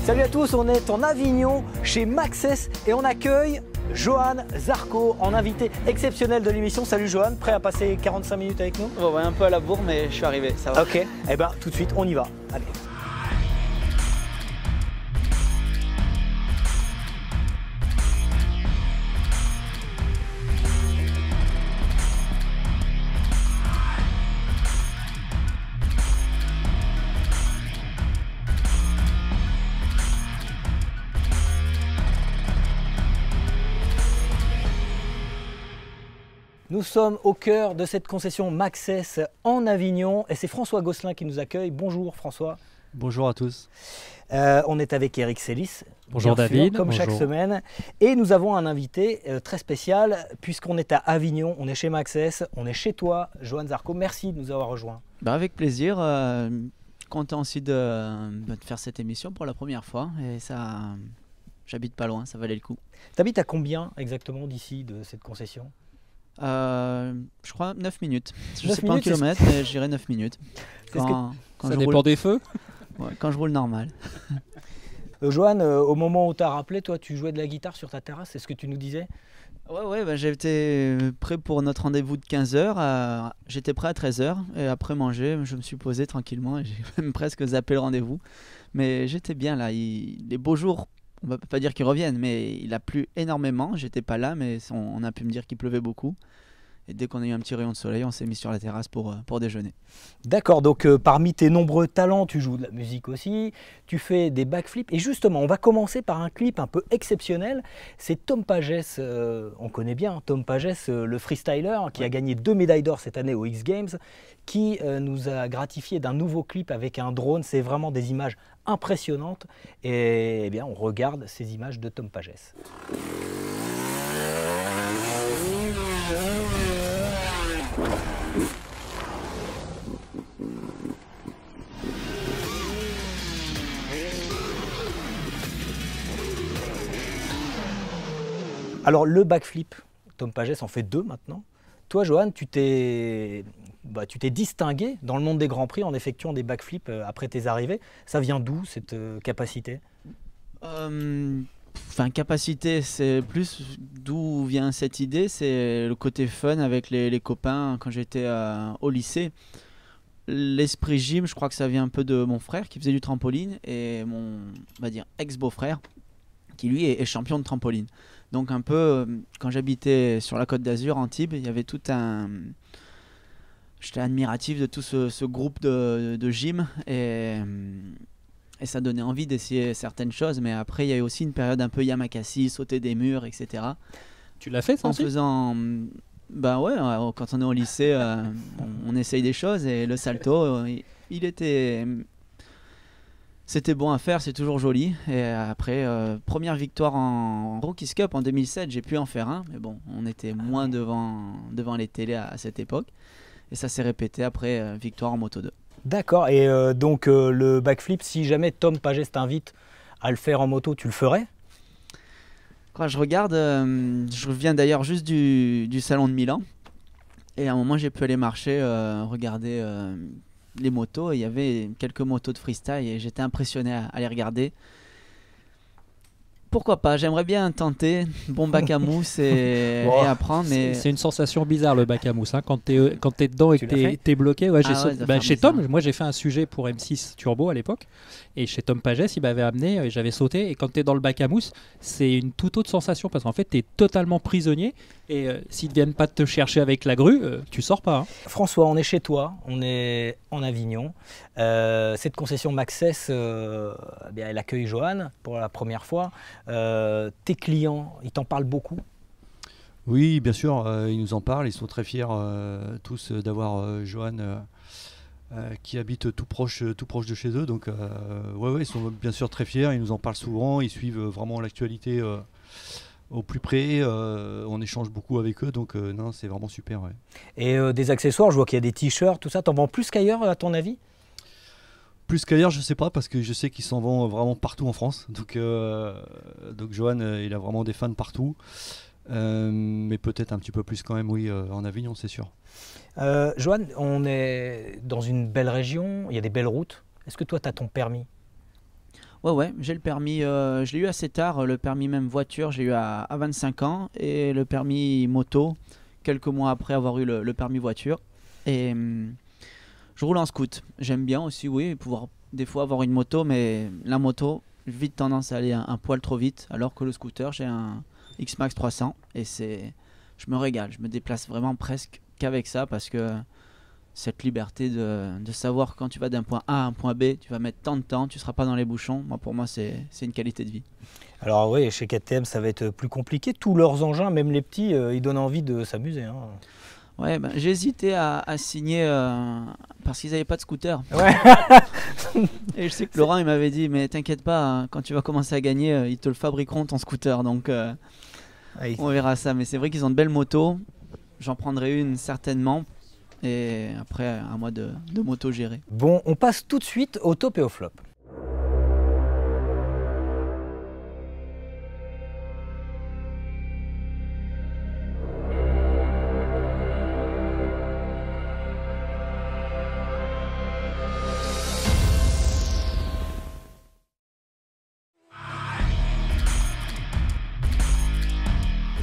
Salut à tous, on est en Avignon chez Maxès et on accueille Johan Zarco en invité exceptionnel de l'émission. Salut Johan, prêt à passer 45 minutes avec nous? Ouais, un peu à la bourre, mais je suis arrivé, ça va. Ok, eh ben tout de suite on y va. Allez. Nous sommes au cœur de cette concession Maxès en Avignon et c'est François Gosselin qui nous accueille. Bonjour François. Bonjour à tous. On est avec Eric Sélis. Bonjour bien sûr, David. comme Bonjour. chaque semaine. Et nous avons un invité très spécial puisqu'on est à Avignon, on est chez Maxès, on est chez toi, Johan Zarco. Merci de nous avoir rejoints. Bah, avec plaisir. Content aussi de faire cette émission pour la première fois. Et ça, j'habite pas loin, ça valait le coup. T'habites à combien exactement d'ici, de cette concession? Je crois 9 minutes. Je 9 sais pas en minutes, kilomètres, mais j'irai 9 minutes. Quand Ça je dépend roule, des feux. ouais, quand je roule normal. Johan, au moment où tu as rappelé, toi tu jouais de la guitare sur ta terrasse, c'est ce que tu nous disais? Ouais, bah, j'étais prêt pour notre rendez-vous de 15h. J'étais prêt à 13h. Et après manger, je me suis posé tranquillement. Et j'ai même presque zappé le rendez-vous. Mais j'étais bien là. Les beaux jours, on va pas dire qu'ils reviennent, mais il a plu énormément. J'étais pas là, mais on a pu me dire qu'il pleuvait beaucoup. Et dès qu'on a eu un petit rayon de soleil, on s'est mis sur la terrasse pour déjeuner. D'accord, donc parmi tes nombreux talents, tu joues de la musique aussi, tu fais des backflips. Et justement, on va commencer par un clip un peu exceptionnel. C'est Tom Pagès, on connaît bien Tom Pagès, le freestyler, qui a gagné 2 médailles d'or cette année aux X Games, qui nous a gratifié d'un nouveau clip avec un drone. C'est vraiment des images impressionnantes. Et eh bien, on regarde ces images de Tom Pagès. Alors le backflip, Tom Pagès en fait 2 maintenant. Toi Johan, tu t'es distingué dans le monde des Grands Prix en effectuant des backflips après tes arrivées. Ça vient d'où cette capacité? Capacité, c'est plus d'où vient cette idée, c'est le côté fun avec les copains quand j'étais au lycée. L'esprit gym, je crois que ça vient un peu de mon frère qui faisait du trampoline et mon, on va dire, ex-beau-frère qui lui est champion de trampoline. Donc un peu, quand j'habitais sur la Côte d'Azur, Antibes, il y avait tout un... J'étais admiratif de tout ce groupe de gym et ça donnait envie d'essayer certaines choses. Mais après, il y a eu aussi une période un peu Yamakasi, sauter des murs, etc. Tu l'as fait ça En aussi? faisant... Ben ouais, quand on est au lycée, on essaye des choses et le salto, il était... C'était bon à faire, c'est toujours joli. Et après, première victoire en Rookies Cup en 2007, j'ai pu en faire un. Mais bon, on était moins devant les télés à cette époque. Et ça s'est répété après, victoire en Moto 2. D'accord, et donc le backflip, si jamais Tom Pagès t'invite à le faire en moto, tu le ferais? Quand je regarde, je reviens d'ailleurs juste du salon de Milan. Et à un moment, j'ai pu aller marcher, regarder... les motos, il y avait quelques motos de freestyle et j'étais impressionné à les regarder. Pourquoi pas, j'aimerais bien tenter, bon bac à mousse et apprendre. Mais... C'est une sensation bizarre le bac à mousse, hein. Quand t'es dedans et Tu que l'as fait t'es bloqué. Ouais, Ah ouais, ça fait chez bizarre. Tom, moi j'ai fait un sujet pour M6 Turbo à l'époque. Et chez Tom Pagès, il m'avait amené, j'avais sauté. Et quand t'es dans le bac à mousse, c'est une toute autre sensation parce qu'en fait t'es totalement prisonnier. Et s'ils ne viennent pas te chercher avec la grue, tu sors pas, hein. François, on est chez toi, on est en Avignon. Cette concession Maxès, eh bien, elle accueille Johan pour la première fois. Tes clients, ils t'en parlent beaucoup? Oui, bien sûr, ils nous en parlent, ils sont très fiers tous d'avoir Johan qui habite tout proche de chez eux. Donc ouais, ils sont bien sûr très fiers, ils nous en parlent souvent, ils suivent vraiment l'actualité au plus près, on échange beaucoup avec eux, donc non, c'est vraiment super. Ouais. Et des accessoires, je vois qu'il y a des t-shirts, tout ça, t'en vends plus qu'ailleurs à ton avis? Plus qu'ailleurs, je sais pas, parce que je sais qu'ils s'en vont vraiment partout en France. Donc Johan, il a vraiment des fans partout. Mais peut-être un petit peu plus quand même, oui, en Avignon, c'est sûr. Johan, on est dans une belle région, il y a des belles routes. Est-ce que toi, tu as ton permis? Ouais, j'ai le permis, je l'ai eu assez tard, le permis même voiture, j'ai eu à 25 ans, et le permis moto, quelques mois après avoir eu le permis voiture. Et je roule en scoot. J'aime bien aussi, oui, pouvoir des fois avoir une moto, mais la moto, j'ai vite tendance à aller un poil trop vite, alors que le scooter, j'ai un X-Max 300, et je me régale, je me déplace vraiment presque qu'avec ça, parce que cette liberté de savoir quand tu vas d'un point A à un point B, tu vas mettre tant de temps, tu ne seras pas dans les bouchons. Pour moi, c'est une qualité de vie. Alors oui, chez KTM, ça va être plus compliqué. Tous leurs engins, même les petits, ils donnent envie de s'amuser. Hein. Ouais, j'ai hésité à signer parce qu'ils n'avaient pas de scooter. Ouais. Et je sais que Laurent, il m'avait dit, mais t'inquiète pas, quand tu vas commencer à gagner, ils te le fabriqueront ton scooter. Donc on verra ça. Mais c'est vrai qu'ils ont de belles motos. J'en prendrai une certainement. Et après, à moi de m'auto-gérer. Bon, on passe tout de suite au top et au flop.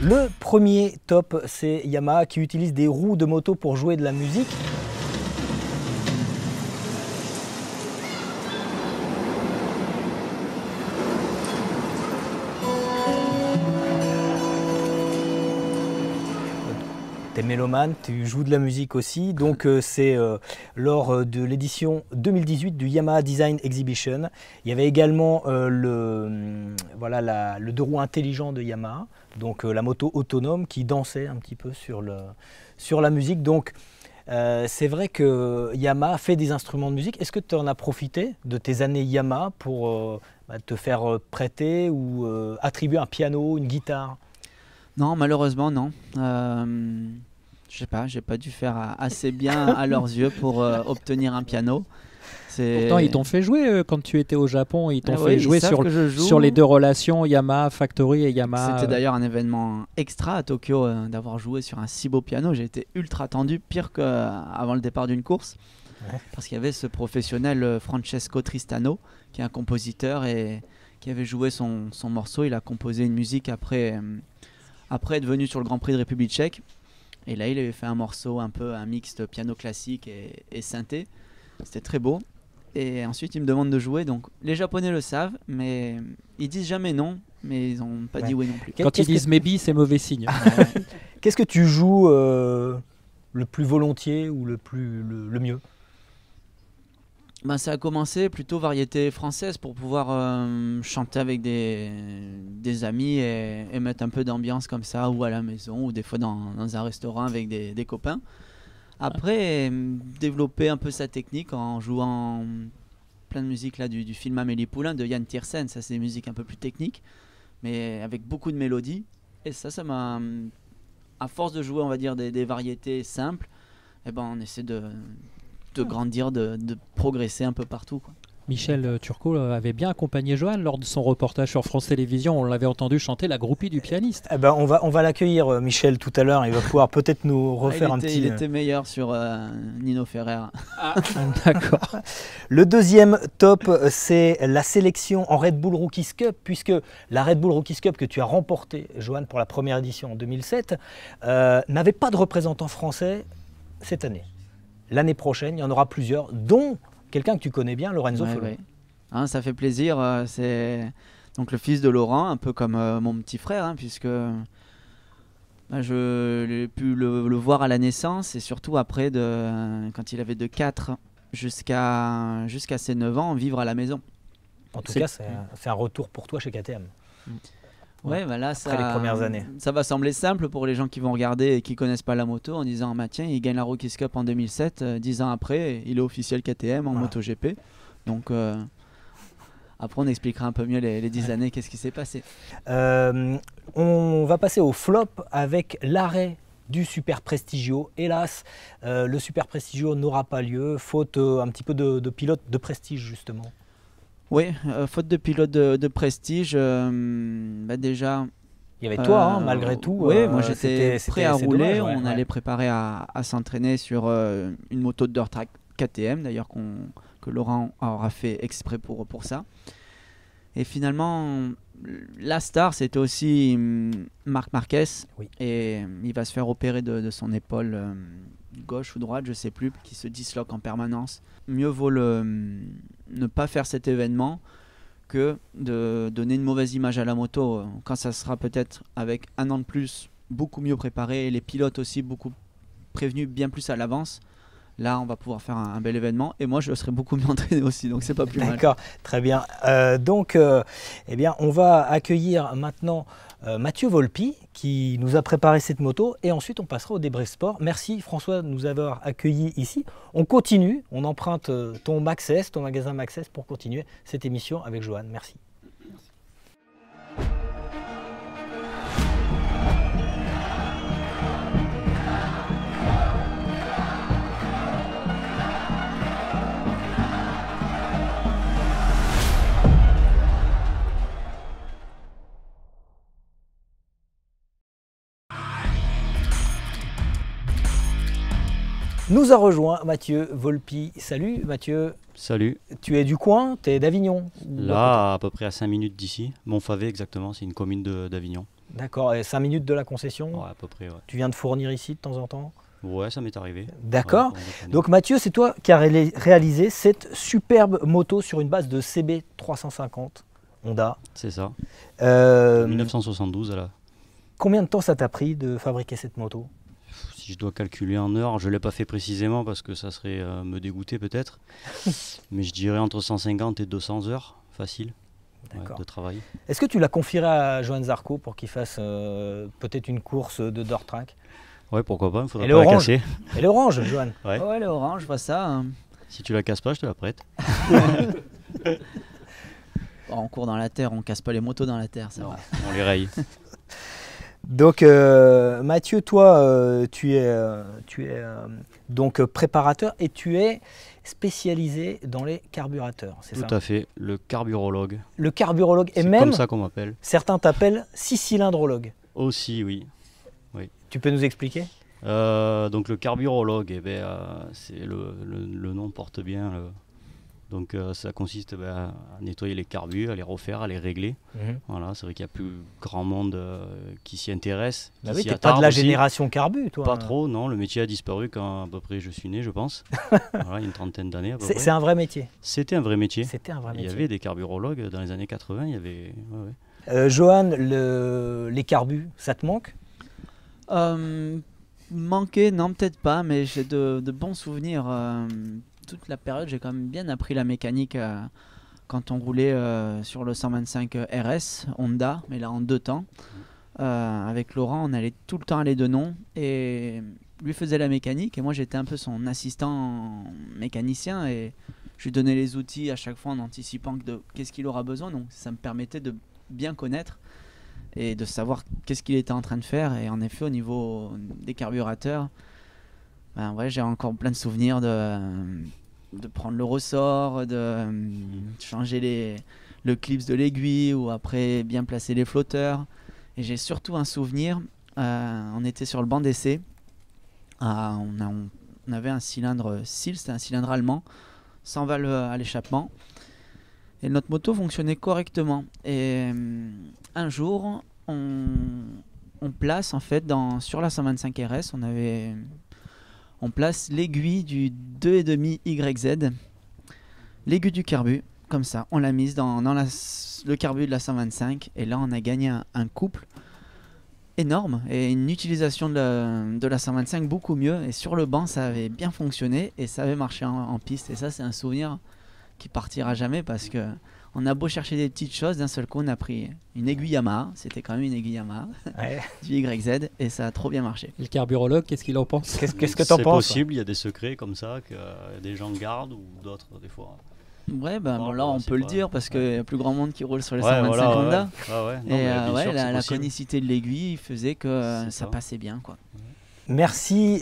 Le premier top, c'est Yamaha qui utilise des roues de moto pour jouer de la musique. T'es mélomane, tu joues de la musique aussi, donc c'est lors de l'édition 2018 du Yamaha Design Exhibition. Il y avait également le deux roues intelligent de Yamaha, donc la moto autonome qui dansait un petit peu sur la musique. Donc c'est vrai que Yamaha fait des instruments de musique. Est-ce que tu en as profité de tes années Yamaha pour te faire prêter ou attribuer un piano, une guitare? Non, malheureusement, non. Je sais pas, j'ai pas dû faire assez bien à leurs yeux pour obtenir un piano. Pourtant, ils t'ont fait jouer quand tu étais au Japon. Ils t'ont fait oui, jouer sur les deux relations Yamaha Factory et Yamaha. C'était d'ailleurs un événement extra à Tokyo d'avoir joué sur un si beau piano. J'ai été ultra tendu, pire qu'avant le départ d'une course. Ouais. Parce qu'il y avait ce professionnel Francesco Tristano, qui est un compositeur et qui avait joué son morceau. Il a composé une musique après être venu sur le Grand Prix de République tchèque. Et là, il avait fait un morceau un peu un mixte piano classique et synthé. C'était très beau. Et ensuite, il me demande de jouer. Donc, les Japonais le savent, mais ils disent jamais non, mais ils n'ont pas dit oui non plus. Quand ils disent maybe, c'est mauvais signe. Qu'est-ce que tu joues le plus volontiers ou le mieux? Ça a commencé plutôt variété française pour pouvoir chanter avec des amis et mettre un peu d'ambiance comme ça, ou à la maison, ou des fois dans un restaurant avec des copains. Après, développer un peu sa technique en jouant plein de musique là, du film Amélie Poulain de Yann Tiersen. Ça, c'est des musiques un peu plus techniques, mais avec beaucoup de mélodies. Et ça m'a... À force de jouer, on va dire, des variétés simples, on essaie de grandir, de progresser un peu partout, quoi. Michel Turcot avait bien accompagné Johan lors de son reportage sur France Télévisions. On l'avait entendu chanter La groupie du pianiste. On va l'accueillir, Michel, tout à l'heure. Il va pouvoir peut-être nous refaire un petit... Il était meilleur sur Nino Ferrer. Ah, d'accord. Le deuxième top, c'est la sélection en Red Bull Rookies Cup, puisque la Red Bull Rookies Cup que tu as remportée, Johan, pour la première édition en 2007, n'avait pas de représentant français cette année. L'année prochaine, il y en aura plusieurs, dont quelqu'un que tu connais bien, Lorenzo Folon. Ouais. Hein, ça fait plaisir. C'est donc le fils de Laurent, un peu comme mon petit frère, puisque je l'ai pu le voir à la naissance et surtout après, quand il avait de 4 jusqu'à ses 9 ans, vivre à la maison. En tout cas, c'est un retour pour toi chez KTM. Ouais, là, après les premières années. Ça va sembler simple pour les gens qui vont regarder et qui connaissent pas la moto en disant tiens, il gagne la Rookies Cup en 2007, 10 ans après, il est officiel KTM en MotoGP. Donc après, on expliquera un peu mieux les 10 années, qu'est-ce qui s'est passé. On va passer au flop avec l'arrêt du Super Prestigio. Hélas, le Super Prestigio n'aura pas lieu, faute un petit peu de pilote de prestige justement. Oui, faute de pilote de prestige, déjà... Il y avait toi, malgré tout. Oui, moi j'étais prêt à rouler, dommage, on allait préparer à s'entraîner sur une moto de dirt track KTM, d'ailleurs que Laurent aura fait exprès pour ça. Et finalement, la star, c'était aussi Marc Marquez. Oui. Et il va se faire opérer de son épaule gauche ou droite, je sais plus, qui se disloque en permanence. Mieux vaut ne pas faire cet événement que de donner une mauvaise image à la moto. Quand ça sera peut-être avec un an de plus, beaucoup mieux préparé, et les pilotes aussi beaucoup prévenus bien plus à l'avance. Là, on va pouvoir faire un bel événement. Et moi, je serai beaucoup mieux entraîné aussi, donc c'est pas plus mal. D'accord, très bien. Donc, eh bien, on va accueillir maintenant Mathieu Volpi qui nous a préparé cette moto et ensuite on passera au débrief sport. Merci François de nous avoir accueillis ici. On continue, on emprunte ton Maxès, ton magasin Maxès pour continuer cette émission avec Johan. Merci. Nous a rejoint Mathieu Volpi. Salut Mathieu. Salut. Tu es du coin, tu es d'Avignon? Là, à peu près à 5 minutes d'ici. Montfavet exactement, c'est une commune d'Avignon. D'accord, et 5 minutes de la concession? Ouais, à peu près, ouais. Tu viens de fournir ici de temps en temps? Ouais, ça m'est arrivé. D'accord. Ouais, Donc Mathieu, c'est toi qui as réalisé cette superbe moto sur une base de CB 350 Honda. c'est ça. 1972 là. Combien de temps ça t'a pris de fabriquer cette moto? Si je dois calculer en heures, je ne l'ai pas fait précisément parce que ça serait me dégoûter peut-être. Mais je dirais entre 150 et 200 heures, facile, de travail. Est-ce que tu l'as confié à Johan Zarco pour qu'il fasse peut-être une course de dirt track? Ouais, pourquoi pas, il ne faudrait Et pas la l'orange. casser. Et l'orange, Johan? Ouais. Ouais, le orange, je vois ça. Hein. Si tu la casses pas, je te la prête. Bon, on court dans la terre, on casse pas les motos dans la terre, ça Non, va. on les raye. Donc Mathieu, toi, tu es donc préparateur et tu es spécialisé dans les carburateurs, c'est ça? Tout à fait, le carburologue. Le carburologue, et C'est même comme ça qu'on m'appelle. certains t'appellent 6-cylindrologue. Aussi, oui. Tu peux nous expliquer? Donc le carburologue, eh ben, le nom porte bien. Donc ça consiste à nettoyer les carbus, à les refaire, à les régler. Voilà, c'est vrai qu'il y a plus grand monde qui s'y intéresse. Bah qui oui, s'y t'es pas de attarde la aussi. génération carbu, toi. Pas trop, non. Le métier a disparu quand à peu près je suis né, je pense. Voilà, une trentaine d'années à peu près. C'est un vrai métier. C'était un vrai métier. C'était un vrai Il y métier. avait des carburologues dans les années 80. Il y avait. Ouais. Johan, les carbus, ça te manque? Manquer, non, peut-être pas, mais j'ai de bons souvenirs. Toute la période, j'ai quand même bien appris la mécanique quand on roulait sur le 125 RS Honda, mais là en 2 temps. Avec Laurent, on allait tout le temps à les Denon et lui faisait la mécanique et moi j'étais un peu son assistant mécanicien et je lui donnais les outils à chaque fois en anticipant qu'est-ce qu'il aura besoin. Donc ça me permettait de bien connaître et de savoir qu'est-ce qu'il était en train de faire. Et en effet, au niveau des carburateurs, ben ouais, j'ai encore plein de souvenirs de prendre le ressort, de changer le clips de l'aiguille ou après bien placer les flotteurs. Et j'ai surtout un souvenir, on était sur le banc d'essai, on avait un cylindre SIL, c'était un cylindre allemand, sans valve à l'échappement. Et notre moto fonctionnait correctement. Et un jour, on place en fait sur la 125 RS, on place l'aiguille du 2,5 YZ, l'aiguille du carbu, comme ça. On l'a mise dans le carbu de la 125 et là on a gagné un couple énorme et une utilisation de la 125 beaucoup mieux. Et sur le banc ça avait bien fonctionné et ça avait marché en piste. Et ça c'est un souvenir qui partira jamais parce que on a beau chercher des petites choses, d'un seul coup on a pris une aiguille Yamaha, c'était quand même une aiguille Yamaha, Ouais. du YZ et ça a trop bien marché. Le carburologue, qu'est-ce qu'il en pense? Qu'est-ce que t'en penses? C'est possible, il y a des secrets comme ça que des gens gardent ou d'autres des fois. Ouais, ben bon, là ouais, on c'est peut le pas- dire parce qu'il y a plus grand monde qui roule sur les Ouais, 125 voilà, Honda. ouais, non, Et mais bien ouais, sûr, c'est la possible. conicité de l'aiguille faisait que C'est ça ça. passait bien quoi. Merci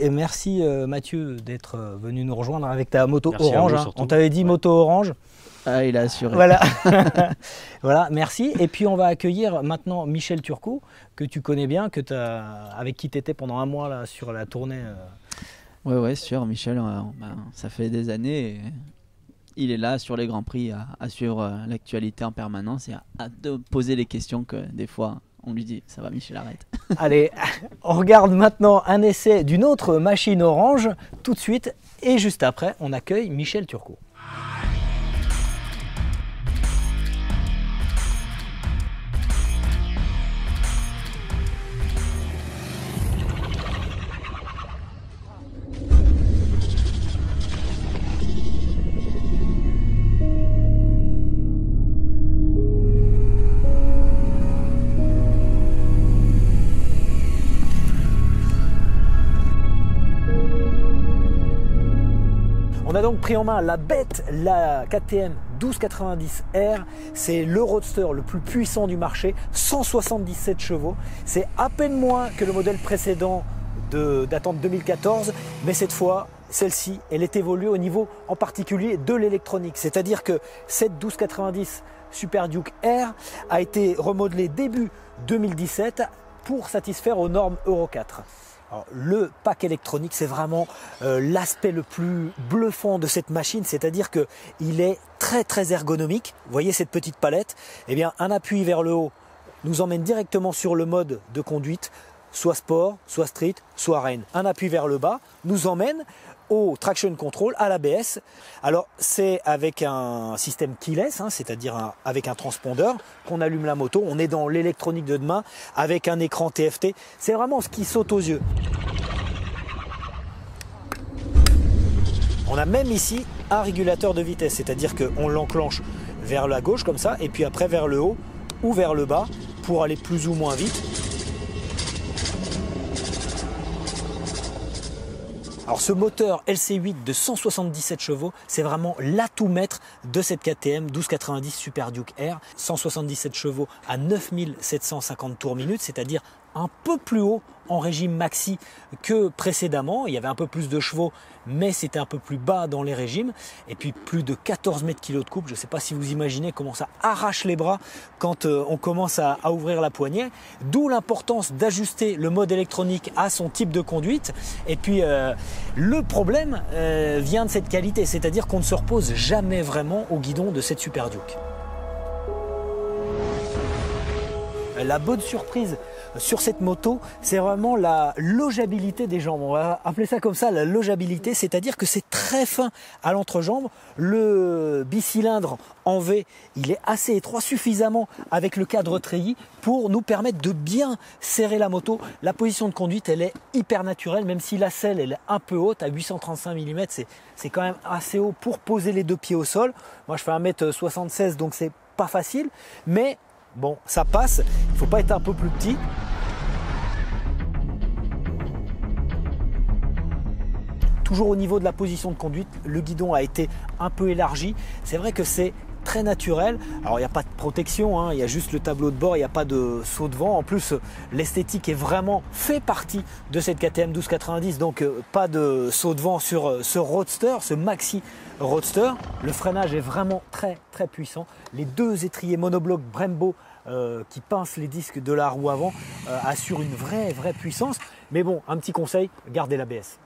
Mathieu d'être venu nous rejoindre avec ta moto Merci à orange. vous, Hein. surtout. On t'avait dit Ouais. moto orange. Ah, il a assuré. Voilà. Voilà, merci. Et puis on va accueillir maintenant Michel Turcot, que tu connais bien, avec qui tu étais pendant un mois là, sur la tournée. Ouais, sûr, Michel, ça fait des années. il est là sur les Grands Prix à suivre l'actualité en permanence et à de poser les questions que des fois on lui dit ça va Michel, arrête. Allez, on regarde maintenant un essai d'une autre machine orange tout de suite et juste après on accueille Michel Turcot. On a donc pris en main la bête, la KTM 1290R. C'est le roadster le plus puissant du marché, 177 chevaux. C'est à peine moins que le modèle précédent datant de 2014, mais cette fois, celle-ci, elle est évoluée au niveau en particulier de l'électronique. C'est-à-dire que cette 1290 Super Duke R a été remodelée début 2017 pour satisfaire aux normes Euro 4. Alors, le pack électronique, c'est vraiment l'aspect le plus bluffant de cette machine, c'est-à-dire qu'il est très ergonomique. Vous voyez cette petite palette, eh bien, un appui vers le haut nous emmène directement sur le mode de conduite, soit sport, soit street, soit rain. Un appui vers le bas nous emmène au traction control, à l'ABS. Alors c'est avec un système keyless, c'est-à-dire avec un transpondeur qu'on allume la moto. On est dans l'électronique de demain avec un écran TFT. C'est vraiment ce qui saute aux yeux. On a même ici un régulateur de vitesse, c'est-à-dire qu'on l'enclenche vers la gauche comme ça et puis après vers le haut ou vers le bas pour aller plus ou moins vite. Alors ce moteur LC8 de 177 chevaux, c'est vraiment l'atout maître de cette KTM 1290 Super Duke R. 177 chevaux à 9750 tours minute, c'est-à-dire un peu plus haut en régime maxi que précédemment. Il y avait un peu plus de chevaux, mais c'était un peu plus bas dans les régimes. Et puis plus de 14 mètres kg de coupe. Je ne sais pas si vous imaginez comment ça arrache les bras quand on commence à ouvrir la poignée. D'où l'importance d'ajuster le mode électronique à son type de conduite. Et puis le problème vient de cette qualité, c'est-à-dire qu'on ne se repose jamais vraiment au guidon de cette Super Duke. La bonne surprise sur cette moto, c'est vraiment la logeabilité des jambes. On va appeler ça comme ça, la logeabilité, c'est-à-dire que c'est très fin à l'entrejambe. Le bicylindre en V, il est assez étroit, suffisamment avec le cadre treillis pour nous permettre de bien serrer la moto. La position de conduite, elle est hyper naturelle, même si la selle elle est un peu haute, à 835 mm, c'est quand même assez haut pour poser les deux pieds au sol. Moi, je fais 1m76, donc c'est pas facile, mais bon, ça passe, il ne faut pas être un peu plus petit. Toujours au niveau de la position de conduite, le guidon a été un peu élargi. C'est vrai que c'est très naturel. Alors il n'y a pas de protection, il y a juste le tableau de bord, il n'y a pas de saut de vent. En plus, l'esthétique est vraiment fait partie de cette KTM 1290, donc pas de saut de vent sur ce roadster, ce maxi roadster. Le freinage est vraiment très puissant. Les deux étriers monoblocs Brembo qui pincent les disques de la roue avant assurent une vraie puissance. Mais bon, un petit conseil, gardez l'ABS.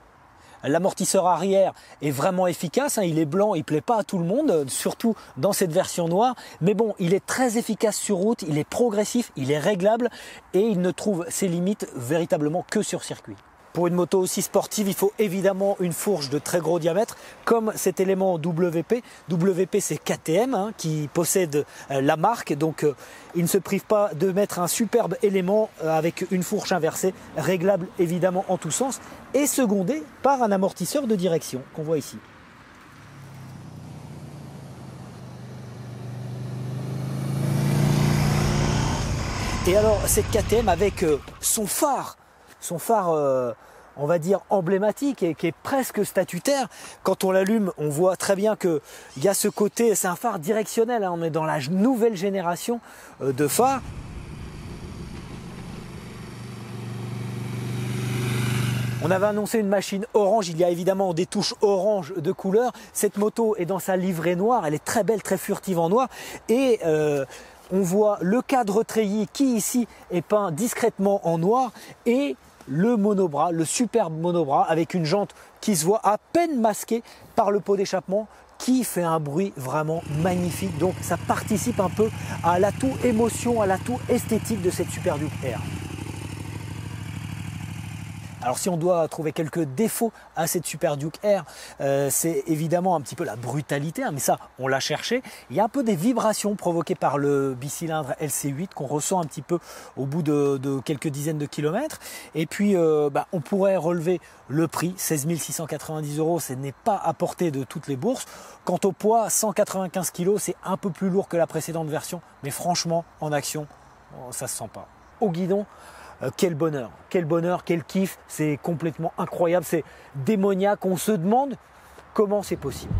L'amortisseur arrière est vraiment efficace, il est blanc, il ne plaît pas à tout le monde, surtout dans cette version noire. Mais bon, il est très efficace sur route, il est progressif, il est réglable et il ne trouve ses limites véritablement que sur circuit. Pour une moto aussi sportive, il faut évidemment une fourche de très gros diamètre, comme cet élément WP. WP, c'est KTM qui possède la marque, donc il ne se prive pas de mettre un superbe élément avec une fourche inversée, réglable évidemment en tous sens, et secondé par un amortisseur de direction qu'on voit ici. Et alors cette KTM avec son phare, on va dire emblématique et qui est presque statutaire. Quand on l'allume, on voit très bien qu'il y a ce côté, c'est un phare directionnel, on est dans la nouvelle génération de phares. On avait annoncé une machine orange, il y a évidemment des touches orange de couleur. Cette moto est dans sa livrée noire, elle est très belle, très furtive en noir. Et on voit le cadre treillis qui ici est peint discrètement en noir et le monobras, le superbe monobras avec une jante qui se voit à peine masquée par le pot d'échappement qui fait un bruit vraiment magnifique. Donc ça participe un peu à l'atout émotion, à l'atout esthétique de cette Super Duke R. Alors si on doit trouver quelques défauts à cette Super Duke R, c'est évidemment un petit peu la brutalité, hein, mais ça on l'a cherché. Il y a un peu des vibrations provoquées par le bicylindre LC8 qu'on ressent un petit peu au bout de quelques dizaines de kilomètres. Et puis on pourrait relever le prix, 16 690 €, ce n'est pas à portée de toutes les bourses. Quant au poids, 195 kg, c'est un peu plus lourd que la précédente version, mais franchement en action, ça se sent pas. Au guidon, quel bonheur, quel kiff, c'est complètement incroyable, c'est démoniaque, on se demande comment c'est possible.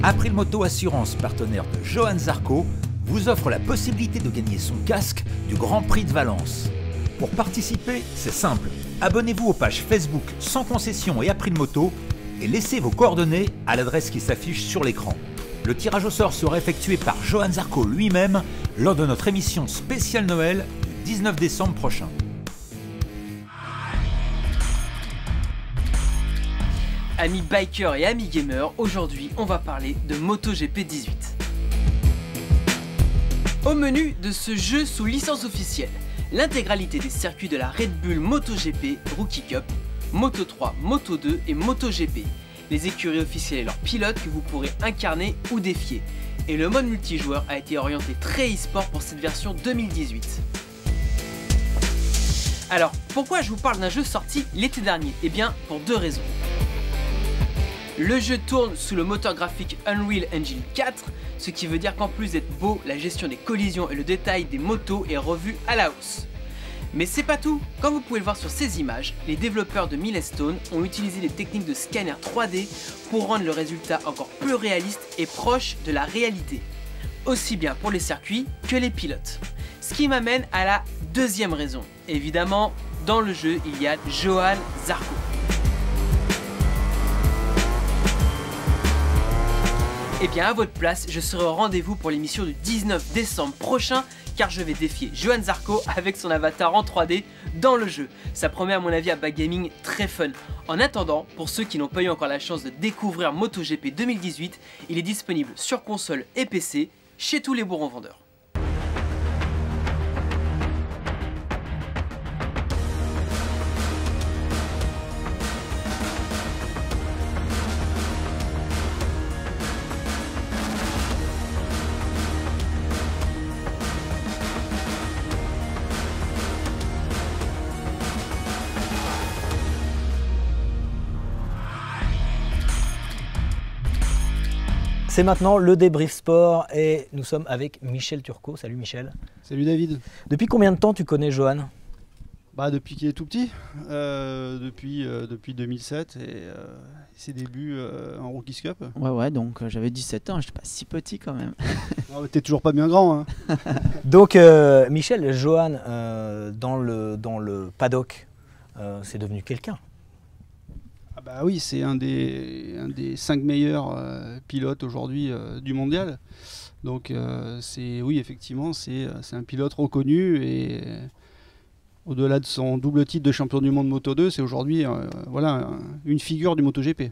April Moto Assurance, partenaire de Johan Zarco, vous offre la possibilité de gagner son casque du Grand Prix de Valence. Pour participer, c'est simple, abonnez-vous aux pages Facebook Sans Concession et April Moto et laissez vos coordonnées à l'adresse qui s'affiche sur l'écran. Le tirage au sort sera effectué par Johan Zarco lui-même lors de notre émission spéciale Noël du 19 décembre prochain. Amis bikers et amis gamers, aujourd'hui on va parler de MotoGP 18. Au menu de ce jeu sous licence officielle, l'intégralité des circuits de la Red Bull MotoGP Rookie Cup, Moto3, Moto2 et MotoGP. Les écuries officielles et leurs pilotes que vous pourrez incarner ou défier. Et le mode multijoueur a été orienté très e-sport pour cette version 2018. Alors, pourquoi je vous parle d'un jeu sorti l'été dernier? Eh bien, pour deux raisons. Le jeu tourne sous le moteur graphique Unreal Engine 4, ce qui veut dire qu'en plus d'être beau, la gestion des collisions et le détail des motos est revu à la hausse. Mais c'est pas tout, comme vous pouvez le voir sur ces images, les développeurs de Milestone ont utilisé des techniques de scanner 3D pour rendre le résultat encore plus réaliste et proche de la réalité, aussi bien pour les circuits que les pilotes. Ce qui m'amène à la deuxième raison. Évidemment, dans le jeu, il y a Johan Zarco. Et bien à votre place, je serai au rendez-vous pour l'émission du 19 décembre prochain car je vais défier Johan Zarco avec son avatar en 3D dans le jeu. Ça promet à mon avis un backgaming très fun. En attendant, pour ceux qui n'ont pas eu encore la chance de découvrir MotoGP 2018, il est disponible sur console et PC chez tous les bons revendeurs. C'est maintenant le débrief sport et nous sommes avec Michel Turcot. Salut Michel. Salut David. Depuis combien de temps tu connais Johan? Depuis qu'il est tout petit, depuis 2007 et ses débuts en Rookies Cup. Ouais, donc j'avais 17 ans, je suis pas si petit quand même. T'es toujours pas bien grand. Hein. Donc Michel, Johan, dans le paddock, c'est devenu quelqu'un. Oui, c'est un des 5 meilleurs pilotes aujourd'hui du mondial. Donc effectivement, c'est un pilote reconnu et au-delà de son double titre de champion du monde Moto 2, c'est aujourd'hui une figure du MotoGP.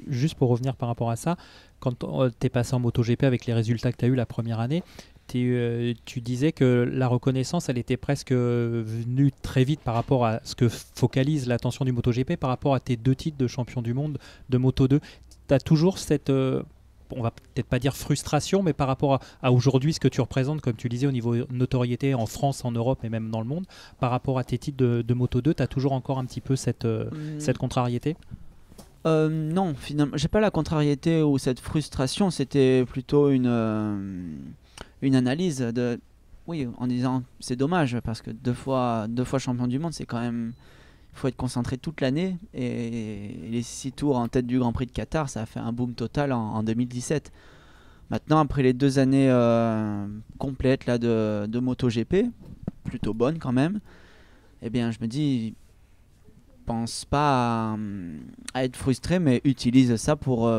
Juste pour revenir par rapport à ça, quand tu es passé en MotoGP avec les résultats que tu as eu la première année, tu disais que la reconnaissance, elle était presque venue très vite par rapport à ce que focalise l'attention du MotoGP, par rapport à tes 2 titres de champion du monde de Moto 2. Tu as toujours cette, on va peut-être pas dire frustration, mais par rapport à aujourd'hui, ce que tu représentes, comme tu disais, au niveau notoriété en France, en Europe et même dans le monde, par rapport à tes titres de Moto 2, tu as toujours encore un petit peu cette contrariété? Non, finalement, j'ai pas la contrariété ou cette frustration, c'était plutôt une analyse en disant c'est dommage parce que deux fois champion du monde, c'est quand même, il faut être concentré toute l'année et les 6 tours en tête du Grand Prix de Qatar, ça a fait un boom total en 2017. Maintenant, après les 2 années complètes là de MotoGP, plutôt bonnes quand même, eh bien je me dis, pense pas à être frustré, mais utilise ça pour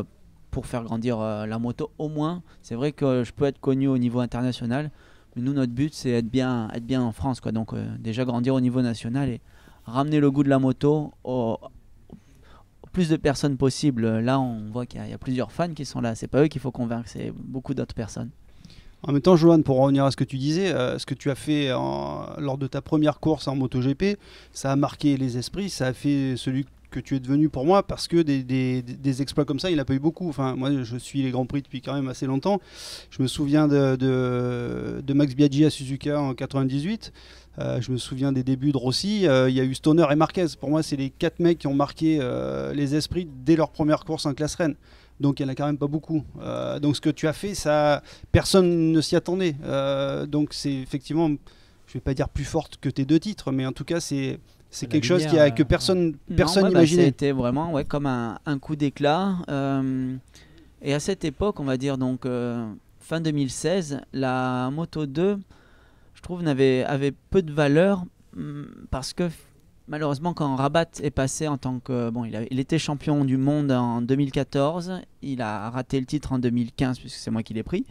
faire grandir la moto au moins. C'est vrai que je peux être connu au niveau international, Nous, notre but, c'est être bien en France, quoi. Donc déjà grandir au niveau national et ramener le goût de la moto au plus de personnes possible. Là, on voit qu'il y a plusieurs fans qui sont là. C'est pas eux qu'il faut convaincre, c'est beaucoup d'autres personnes. En même temps, Johan, pour revenir à ce que tu disais, ce que tu as fait lors de ta première course en MotoGP, ça a marqué les esprits, ça a fait celui que tu es devenu pour moi, parce que des exploits comme ça, il n'y en a pas eu beaucoup. Enfin, moi, je suis les Grands Prix depuis quand même assez longtemps. Je me souviens de Max Biaggi à Suzuka en 98. Je me souviens des débuts de Rossi. Il y a eu Stoner et Marquez. Pour moi, c'est les 4 mecs qui ont marqué les esprits dès leur première course en classe reine. Donc il n'y en a quand même pas beaucoup. Donc ce que tu as fait, ça, personne ne s'y attendait. Donc c'est effectivement, je ne vais pas dire plus forte que tes 2 titres, mais en tout cas c'est quelque chose que personne n'imaginait. C'était vraiment comme un coup d'éclat. Et à cette époque, on va dire donc fin 2016, la Moto 2, je trouve, avait peu de valeur parce que malheureusement, quand Rabat est passé en tant que... Bon, il était champion du monde en 2014. Il a raté le titre en 2015, puisque c'est moi qui l'ai pris.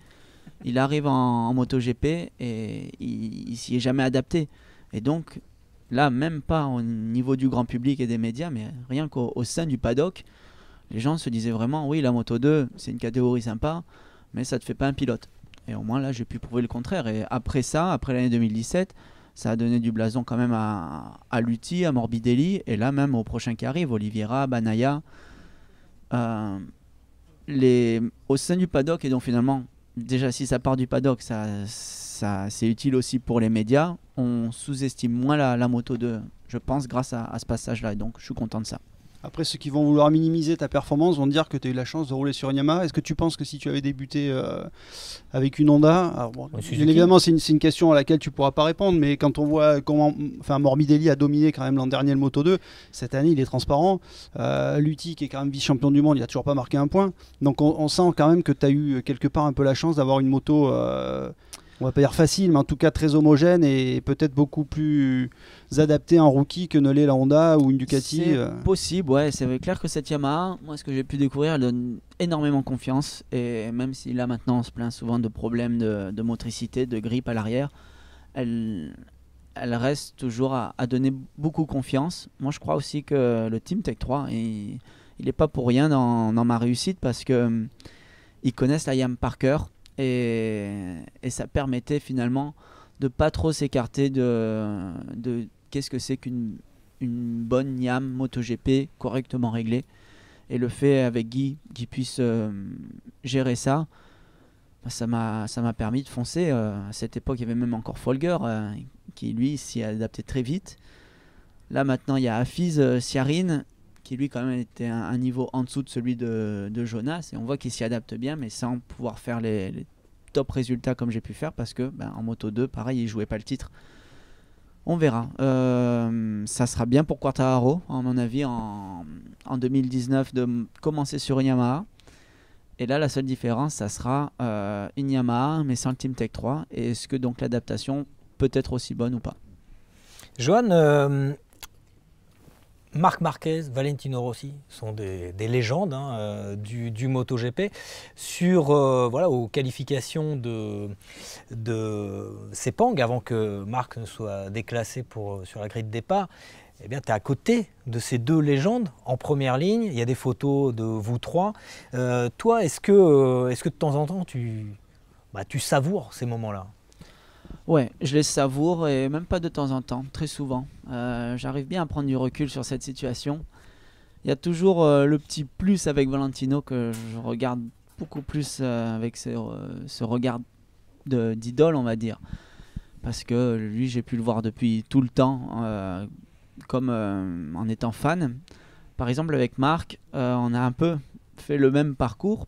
Il arrive en MotoGP et il s'y est jamais adapté. Et donc, là, même pas au niveau du grand public et des médias, mais rien qu'au sein du paddock, les gens se disaient vraiment, oui, la Moto 2, c'est une catégorie sympa, mais ça ne te fait pas un pilote. Et au moins, là, j'ai pu prouver le contraire. Et après ça, après l'année 2017... ça a donné du blason quand même à Lutti, à Morbidelli, et là même au prochain qui arrive, Oliveira, Banaya. Au sein du paddock, et donc finalement, déjà si ça part du paddock, c'est utile aussi pour les médias. On sous-estime moins la Moto 2, je pense, grâce à ce passage-là, et donc je suis content de ça. Après, ceux qui vont vouloir minimiser ta performance vont te dire que tu as eu la chance de rouler sur une Yamaha. Est-ce que tu penses que si tu avais débuté avec une Honda, alors bon, bien évidemment c'est une question à laquelle tu pourras pas répondre, mais quand on voit comment Morbidelli a dominé quand même l'an dernier le Moto 2, cette année il est transparent. Lutti qui est quand même vice-champion du monde, il a toujours pas marqué un point. Donc on sent quand même que tu as eu quelque part un peu la chance d'avoir une moto... on va pas dire facile, mais en tout cas très homogène et peut-être beaucoup plus adapté en rookie que ne l'est la Honda ou une Ducati. C'est possible, ouais. C'est clair que cette Yamaha, moi ce que j'ai pu découvrir, elle donne énormément confiance. Et même si là maintenant on se plaint souvent de problèmes de motricité, de grippe à l'arrière, elle reste toujours à donner beaucoup confiance. Moi je crois aussi que le Team Tech 3, il n'est pas pour rien dans ma réussite parce que ils connaissent la Yam par cœur. Et ça permettait finalement de pas trop s'écarter de qu'est-ce que c'est qu'une bonne YAM MotoGP correctement réglée. Et le fait avec Guy qu'il puisse gérer ça, ça m'a permis de foncer. À cette époque, il y avait même encore Folger qui lui s'y adaptait très vite. Là maintenant, il y a Hafiz Siarin qui lui quand même était un niveau en dessous de celui de Jonas, et on voit qu'il s'y adapte bien, mais sans pouvoir faire les top résultats comme j'ai pu faire, parce que en Moto 2, pareil, il jouait pas le titre. On verra. Ça sera bien pour Quartararo, à mon avis, en 2019, de commencer sur une Yamaha. Et là, la seule différence, ça sera une Yamaha, mais sans le Team Tech 3. Et est-ce que donc l'adaptation peut être aussi bonne ou pas? Johan, Marc Marquez, Valentino Rossi sont des légendes du MotoGP. Aux qualifications de Sepang, avant que Marc ne soit déclassé sur la grille de départ, eh bien, tu es à côté de ces 2 légendes en première ligne. Il y a des photos de vous 3. Toi, est-ce que de temps en temps, tu savoures ces moments-là? Ouais, je les savoure, et même pas de temps en temps, très souvent. J'arrive bien à prendre du recul sur cette situation. Il y a toujours le petit plus avec Valentino que je regarde beaucoup plus avec ce regard d'idole, on va dire. Parce que lui, j'ai pu le voir depuis tout le temps, comme en étant fan. Par exemple, avec Marc, on a un peu fait le même parcours.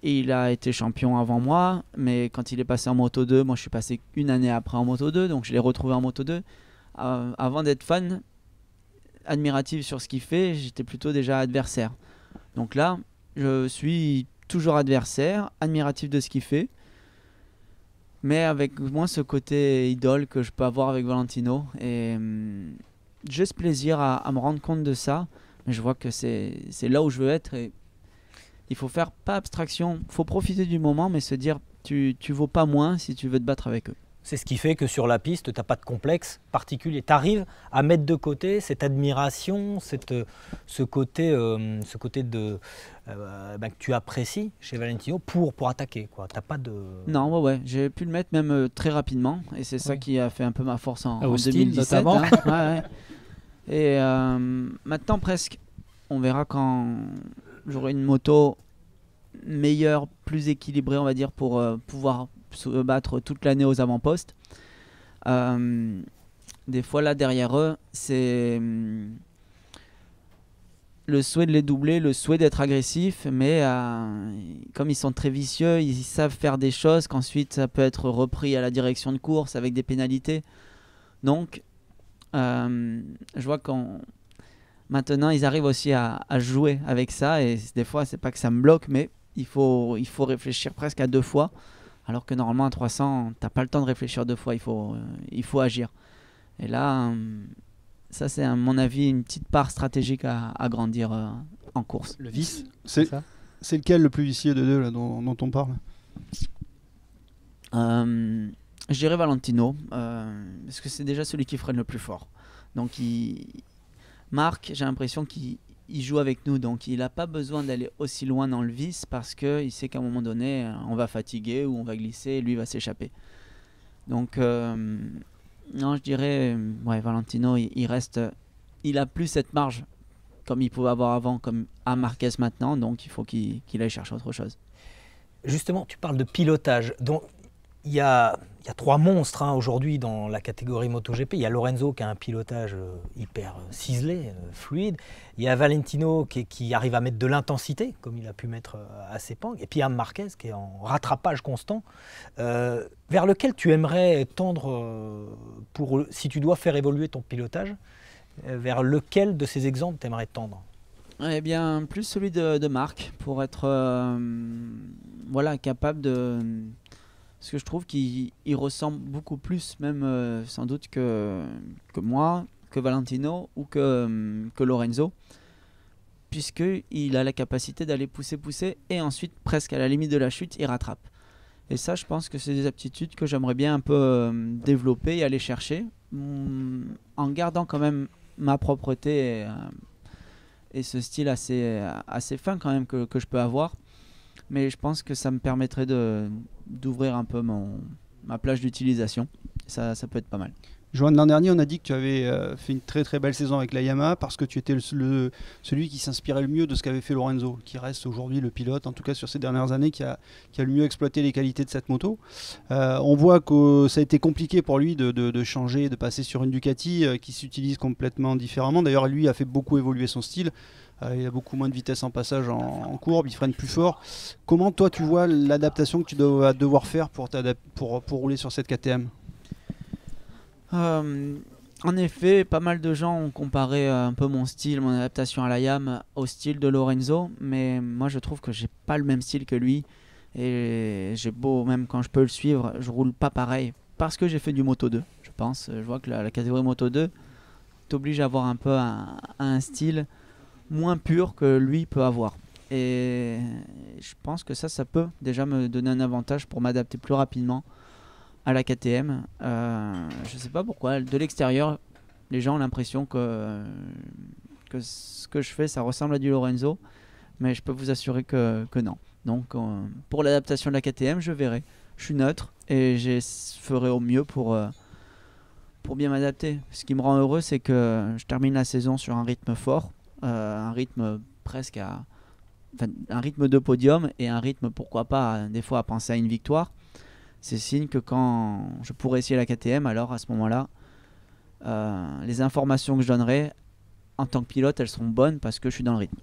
Et il a été champion avant moi, mais quand il est passé en Moto 2, moi je suis passé une année après en Moto 2, donc je l'ai retrouvé en Moto 2. Avant d'être fan, admiratif sur ce qu'il fait, j'étais plutôt déjà adversaire. Donc là, je suis toujours adversaire, admiratif de ce qu'il fait, mais avec moins ce côté idole que je peux avoir avec Valentino. Et j'ai ce plaisir à me rendre compte de ça, mais je vois que c'est là où je veux être. Et il faut faire pas abstraction, il faut profiter du moment, mais se dire tu vaux pas moins si tu veux te battre avec eux. C'est ce qui fait que sur la piste, tu n'as pas de complexe particulier. Tu arrives à mettre de côté cette admiration, ce côté que tu apprécies chez Valentino pour attaquer. T'as pas de... Non, ouais, j'ai pu le mettre même très rapidement. Et c'est ça qui a fait un peu ma force en Austin, 2017. notamment. Ouais. Et maintenant, presque, on verra quand j'aurai une moto meilleure, plus équilibrée, on va dire, pour pouvoir se battre toute l'année aux avant-postes. Des fois là derrière eux, c'est le souhait de les doubler, le souhait d'être agressif, mais comme ils sont très vicieux, ils savent faire des choses qu'ensuite ça peut être repris à la direction de course avec des pénalités. Donc je vois maintenant ils arrivent aussi à jouer avec ça, et des fois c'est pas que ça me bloque, mais il faut réfléchir presque à 2 fois. Alors que normalement à 300, t'as pas le temps de réfléchir 2 fois, il faut agir. Et là, ça c'est à mon avis une petite part stratégique à grandir en course. Le vice, C'est ça. c'est lequel le plus vicieux de deux là, dont on parle? Je dirais Valentino, parce que c'est déjà celui qui freine le plus fort. Donc Marc, j'ai l'impression qu'il joue avec nous, donc il n'a pas besoin d'aller aussi loin dans le vice parce qu'il sait qu'à un moment donné, on va fatiguer ou on va glisser et lui va s'échapper. Donc, non, je dirais, Valentino, il a plus cette marge comme il pouvait avoir avant, comme à Marquez maintenant, donc il faut qu'il aille chercher autre chose. Justement, tu parles de pilotage. Donc, il y a 3 monstres aujourd'hui dans la catégorie MotoGP. Il y a Lorenzo qui a un pilotage hyper ciselé, fluide. Il y a Valentino qui arrive à mettre de l'intensité, comme il a pu mettre à Sepang. Et puis il y a Marquez qui est en rattrapage constant. Vers lequel tu aimerais tendre si tu dois faire évoluer ton pilotage, vers lequel de ces exemples tu aimerais tendre? Eh bien, plus celui de Marc, pour être capable de... Parce que je trouve qu'il ressemble beaucoup plus, même sans doute que moi, que Valentino ou que Lorenzo, puisqu'il a la capacité d'aller pousser et ensuite, presque à la limite de la chute, il rattrape. Et ça, je pense que c'est des aptitudes que j'aimerais bien un peu développer et aller chercher, en gardant quand même ma propreté et ce style assez fin quand même que je peux avoir. Mais je pense que ça me permettrait d'ouvrir un peu ma plage d'utilisation. Ça peut être pas mal. Johan, l'an dernier, on a dit que tu avais fait une très très belle saison avec la Yamaha parce que tu étais celui qui s'inspirait le mieux de ce qu'avait fait Lorenzo, qui reste aujourd'hui le pilote, en tout cas sur ces dernières années, qui a le mieux exploité les qualités de cette moto. On voit que ça a été compliqué pour lui de changer, de passer sur une Ducati qui s'utilise complètement différemment. D'ailleurs, lui a fait beaucoup évoluer son style. Il a beaucoup moins de vitesse en passage en courbe, il freine plus fort. Comment toi tu vois l'adaptation que tu vas devoir faire pour rouler sur cette KTM? En effet, pas mal de gens ont comparé un peu mon style, mon adaptation à la Yam au style de Lorenzo, mais moi je trouve que j'ai pas le même style que lui, et j'ai beau, même quand je peux le suivre, je roule pas pareil, parce que j'ai fait du Moto 2, je pense. Je vois que la catégorie Moto 2 t'oblige à avoir un peu un style moins pur que lui peut avoir. Et je pense que ça peut déjà me donner un avantage pour m'adapter plus rapidement à la KTM. Je sais pas pourquoi, de l'extérieur, les gens ont l'impression que ce que je fais, ça ressemble à du Lorenzo, mais je peux vous assurer que non. Donc pour l'adaptation de la KTM, je verrai. Je suis neutre et je ferai au mieux pour bien m'adapter. Ce qui me rend heureux, c'est que je termine la saison sur un rythme fort, un rythme presque un rythme de podium et un rythme, pourquoi pas, des fois à penser à une victoire. C'est signe que quand je pourrais essayer la KTM, alors à ce moment-là, les informations que je donnerai en tant que pilote, elles seront bonnes parce que je suis dans le rythme.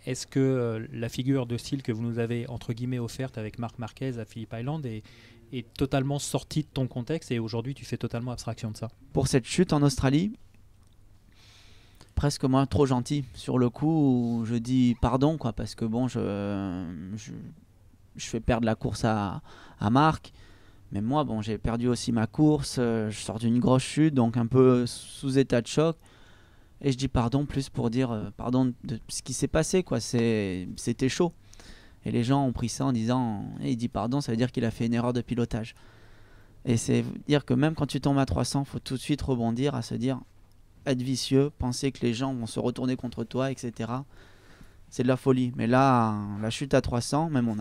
Est-ce que la figure de style que vous nous avez entre guillemets offerte avec Marc Marquez à Phillip Island est totalement sortie de ton contexte et aujourd'hui tu fais totalement abstraction de ça? Pour cette chute en Australie, presque moi trop gentil. Sur le coup, je dis pardon, quoi, parce que bon, je fais perdre la course à Marc. Mais moi, bon, j'ai perdu aussi ma course. Je sors d'une grosse chute, donc un peu sous état de choc. Et je dis pardon plus pour dire pardon de ce qui s'est passé, quoi. C'était chaud. Et les gens ont pris ça en disant, il dit pardon, ça veut dire qu'il a fait une erreur de pilotage. Et c'est dire que même quand tu tombes à 300, il faut tout de suite rebondir à se dire, être vicieux, penser que les gens vont se retourner contre toi, etc. C'est de la folie. Mais là, la chute à 300, même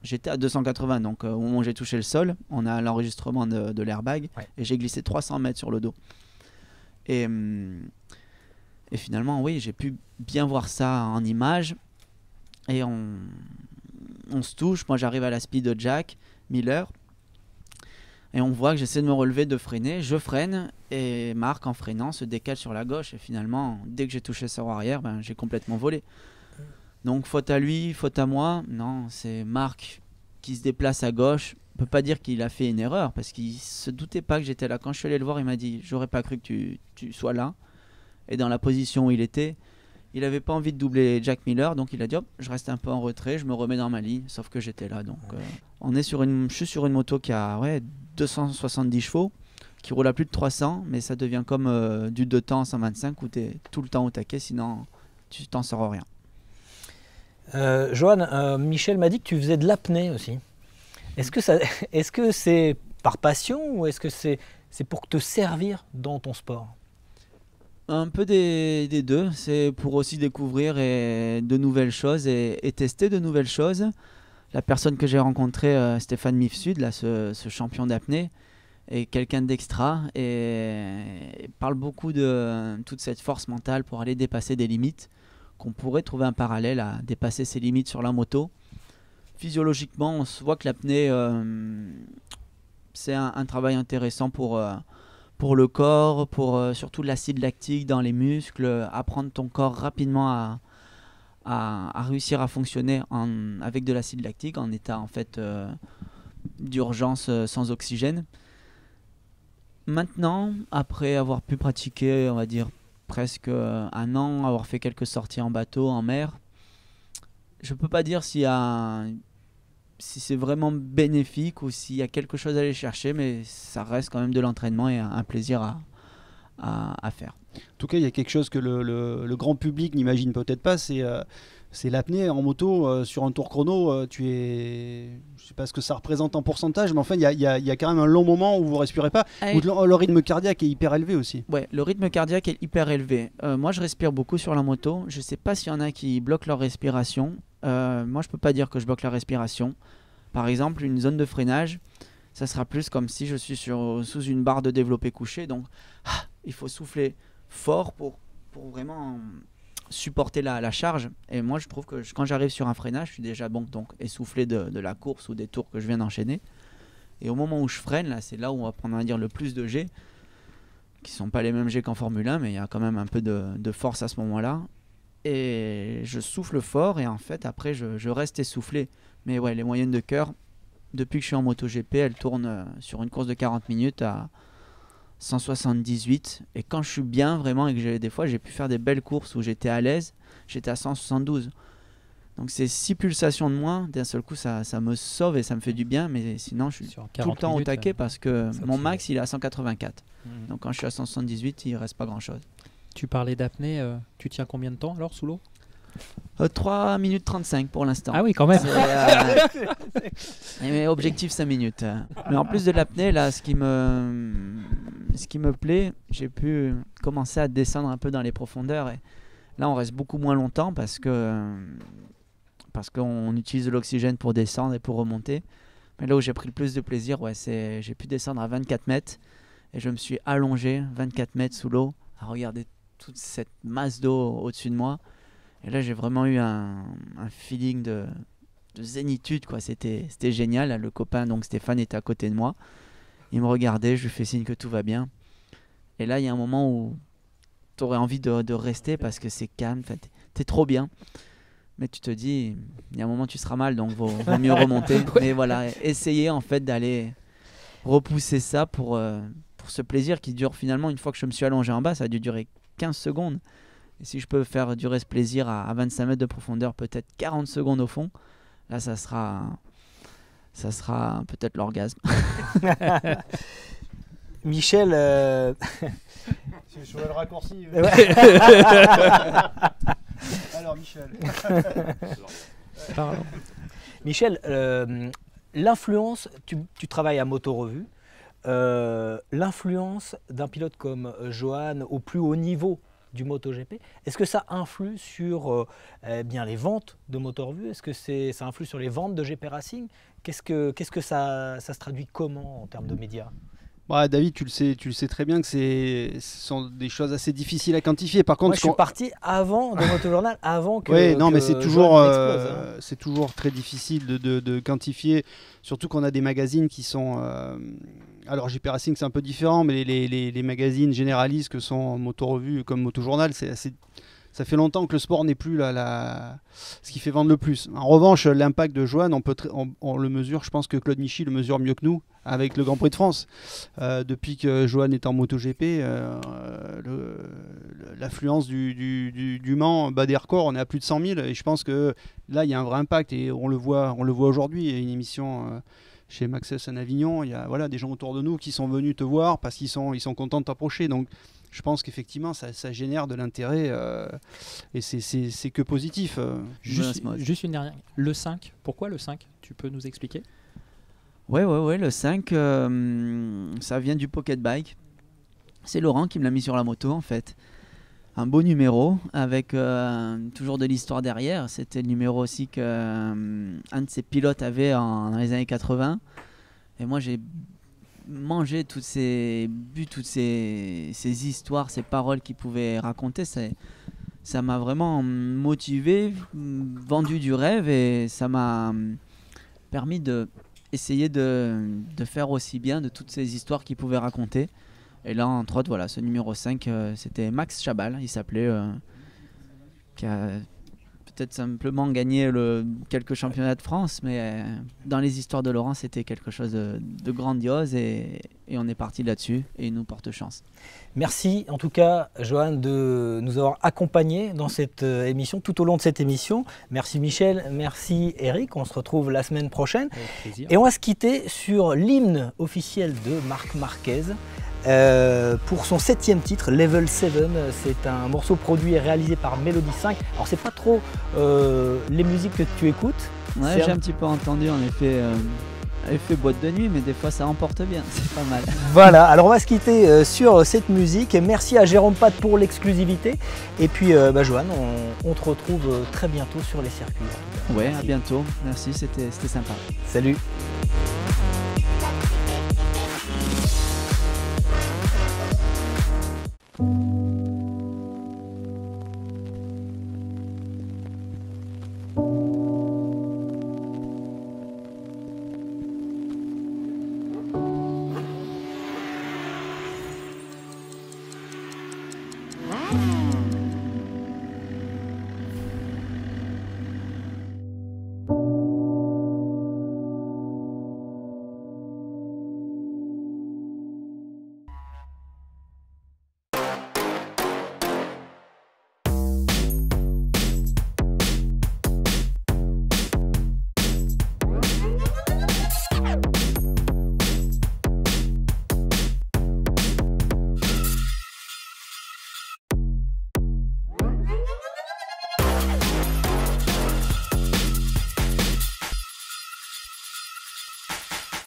j'étais à 280, donc au moment où j'ai touché le sol, on a l'enregistrement de l'airbag, et j'ai glissé 300 mètres sur le dos. Et finalement, oui, j'ai pu bien voir ça en image. Et on se touche. Moi, j'arrive à la speed de Jack Miller. Et on voit que j'essaie de me relever, de freiner. Je freine. Et Marc, en freinant, se décale sur la gauche. Et finalement, dès que j'ai touché sa roue arrière, j'ai complètement volé. Donc, faute à lui, faute à moi. Non, c'est Marc qui se déplace à gauche. On ne peut pas dire qu'il a fait une erreur parce qu'il ne se doutait pas que j'étais là. Quand je suis allé le voir, il m'a dit « J'aurais pas cru que tu sois là ». Et dans la position où il était, il n'avait pas envie de doubler Jack Miller, donc il a dit hop, je reste un peu en retrait, je me remets dans ma ligne, sauf que j'étais là. Donc, je suis sur une moto qui a 270 chevaux, qui roule à plus de 300, mais ça devient comme du 2 temps 125 où tu es tout le temps au taquet, sinon tu t'en sors rien. Johan, Michel m'a dit que tu faisais de l'apnée aussi. Est-ce que c'est par passion ou est-ce que c'est pour te servir dans ton sport? Un peu des deux, c'est pour aussi découvrir de nouvelles choses et tester de nouvelles choses. La personne que j'ai rencontrée, Stéphane Mifsud, là, ce champion d'apnée, est quelqu'un d'extra et parle beaucoup de toute cette force mentale pour aller dépasser des limites, qu'on pourrait trouver un parallèle à dépasser ses limites sur la moto. Physiologiquement, on se voit que l'apnée, c'est un travail intéressant pour le corps, pour surtout l'acide lactique dans les muscles, apprendre ton corps rapidement à réussir à fonctionner avec de l'acide lactique en état en fait d'urgence sans oxygène. Maintenant, après avoir pu pratiquer, on va dire presque un an, avoir fait quelques sorties en bateau, en mer, je peux pas dire si c'est vraiment bénéfique ou s'il y a quelque chose à aller chercher, mais ça reste quand même de l'entraînement et un plaisir à faire. En tout cas, il y a quelque chose que le grand public n'imagine peut-être pas, c'est l'apnée en moto. Sur un tour chrono, je ne sais pas ce que ça représente en pourcentage, mais enfin, il y a quand même un long moment où vous ne respirez pas, où le rythme cardiaque est hyper élevé aussi. Ouais, le rythme cardiaque est hyper élevé. Moi, je respire beaucoup sur la moto. Je ne sais pas s'il y en a qui bloquent leur respiration. Moi, je peux pas dire que je bloque la respiration. Par exemple, une zone de freinage, ça sera plus comme si je suis sous une barre de développé couché. Donc, il faut souffler fort pour vraiment supporter la charge. Et moi, je trouve que quand j'arrive sur un freinage, je suis déjà donc essoufflé de la course ou des tours que je viens d'enchaîner. Et au moment où je freine, là, c'est là où on va prendre, on va dire, le plus de G, qui sont pas les mêmes G qu'en Formule 1, mais il y a quand même un peu de force à ce moment-là. Et je souffle fort et en fait après je reste essoufflé. Mais ouais, les moyennes de cœur, depuis que je suis en MotoGP, elles tournent sur une course de 40 minutes à 178. Et quand je suis bien vraiment et que des fois j'ai pu faire des belles courses où j'étais à l'aise, j'étais à 172. Donc c'est 6 pulsations de moins, d'un seul coup ça me sauve et ça me fait du bien. Mais sinon je suis tout le temps au taquet parce que mon max il est à 184. Donc quand je suis à 178, il reste pas grand chose. Tu parlais d'apnée, tu tiens combien de temps alors sous l'eau? 3 minutes 35 pour l'instant. Ah oui, quand même. Mais objectif 5 minutes. Mais en plus de l'apnée, là, ce qui me plaît, j'ai pu commencer à descendre un peu dans les profondeurs. Et là, on reste beaucoup moins longtemps parce qu'on utilise de l'oxygène pour descendre et pour remonter. Mais là où j'ai pris le plus de plaisir, j'ai pu descendre à 24 mètres et je me suis allongé 24 mètres sous l'eau à regarder toute cette masse d'eau au-dessus de moi. Et là, j'ai vraiment eu un feeling de zénitude, quoi. C'était génial. Le copain, donc Stéphane, était à côté de moi. Il me regardait, je lui fais signe que tout va bien. Et là, il y a un moment où tu aurais envie de rester parce que c'est calme. Enfin, t'es trop bien. Mais tu te dis, il y a un moment, tu seras mal, donc vaut mieux remonter. Mais voilà, essayer en fait d'aller repousser ça pour ce plaisir qui dure finalement, une fois que je me suis allongé en bas, ça a dû durer 15 secondes. Et si je peux faire durer ce plaisir à 25 mètres de profondeur, peut-être 40 secondes au fond, là ça sera peut-être l'orgasme. Michel, je vois le raccourci. Alors Michel. Michel, l'influence, tu travailles à Moto Revue, l'influence d'un pilote comme Johan au plus haut niveau du MotoGP, est-ce que ça influe sur bien les ventes de Moto Revue? Est-ce que ça influe sur les ventes de GP Racing? Qu'est-ce que ça se traduit comment en termes de médias? Bah, David, tu le sais très bien que ce sont des choses assez difficiles à quantifier. Par contre, moi, je suis parti avant de Motojournal, avant que. Oui, non, que mais c'est explose, toujours très difficile de quantifier, surtout qu'on a des magazines qui sont. Alors, GP Racing, c'est un peu différent, mais les magazines généralistes que sont Moto Revue comme Motojournal, ça fait longtemps que le sport n'est plus ce qui fait vendre le plus. En revanche, l'impact de Johan, on le mesure, je pense que Claude Michy le mesure mieux que nous, avec le Grand Prix de France. Depuis que Johan est en MotoGP, l'affluence du Mans bat des records, on est à plus de 100 000, et je pense que là, il y a un vrai impact, et on le voit aujourd'hui. Il y a une émission chez Maxès à Avignon, il y a des gens autour de nous qui sont venus te voir parce qu'ils sont contents de t'approcher. Donc, je pense qu'effectivement, ça génère de l'intérêt et c'est que positif. Juste une dernière. Le 5, pourquoi le 5? Tu peux nous expliquer? Ouais, le 5, ça vient du Pocket Bike. C'est Laurent qui me l'a mis sur la moto en fait. Un beau numéro avec toujours de l'histoire derrière. C'était le numéro aussi qu'un de ses pilotes avait dans les années 80. Et moi j'ai mangé toutes ces histoires, ces paroles qu'il pouvait raconter. Ça m'a vraiment motivé, vendu du rêve, et ça m'a permis d'essayer de faire aussi bien de toutes ces histoires qu'il pouvait raconter. Et là, entre autres, voilà, ce numéro 5, c'était Max Chabal, il s'appelait, qui a peut-être simplement gagné quelques championnats de France, mais dans les histoires de Laurent, c'était quelque chose de grandiose, et on est parti là-dessus, et il nous porte chance. Merci en tout cas, Johan, de nous avoir accompagnés dans cette émission, tout au long de cette émission. Merci Michel, merci Eric, on se retrouve la semaine prochaine. Avec plaisir. Et on va se quitter sur l'hymne officiel de Marc Marquez. Pour son 7e titre, Level 7, c'est un morceau produit et réalisé par Melody 5. Alors c'est pas trop les musiques que tu écoutes. Ouais, j'ai un petit peu entendu en effet boîte de nuit, mais des fois ça emporte bien, c'est pas mal. Voilà, alors on va se quitter sur cette musique. Merci à Jérôme Pat pour l'exclusivité. Et puis Johan, on te retrouve très bientôt sur les circuits. Ouais, à bientôt, merci, c'était sympa. Salut.